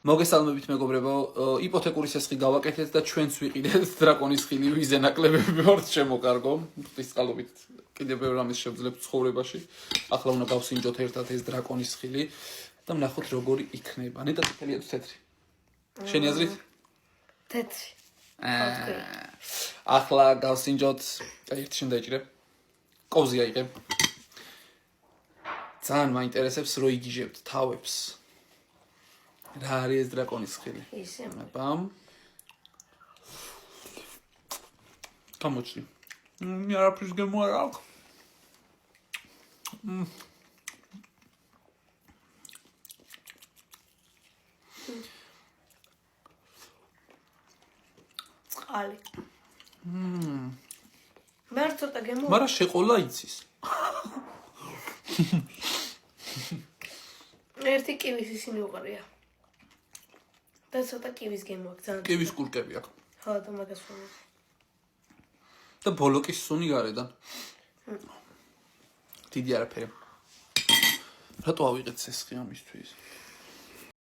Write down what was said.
მოგესალმებით მეგობრებო, იპოთეკური სესხი გავაკეთეთ და ჩვენც ვიყიდეთ დრაკონის ხილი ვიზე ნაკლებები ვართ შემოკარგო. ღვთისწყალობით კიდევ ბევრ რამეს შევძლებთ ცხოვრებაში. ახლა უნდა გავსინჯოთ ერთად ეს დრაკონის ხილი და ვნახოთ როგორი იქნება. ნეტა წითელია თუ თეთრი? შენი აზრით? თეთრი. ახლა გავსინჯოთ, ერთი შენ დაიჭირე. კოვზი აიღე. ძალიან მაინტერესებს რო იგიჟებთ თავებს. რა არის ეს დრაკონის ხილი? ისე. ბამ. გამოჩნი. მე არაფერს გემო არ აქვს. წყალი. მე ცოტა გემო. მაგრამ შეყოლა იცის. ერთი კივის ისინი უყარია. და ცოტა კივის გემო აქვს ძალიან. კივის კურკები აქვს. ხო, და მაგას ვამბობ. და ბოლოკის სუნი გარედან. დიდი არაფერი. რატო ავიღეთ სესხი ამისთვის?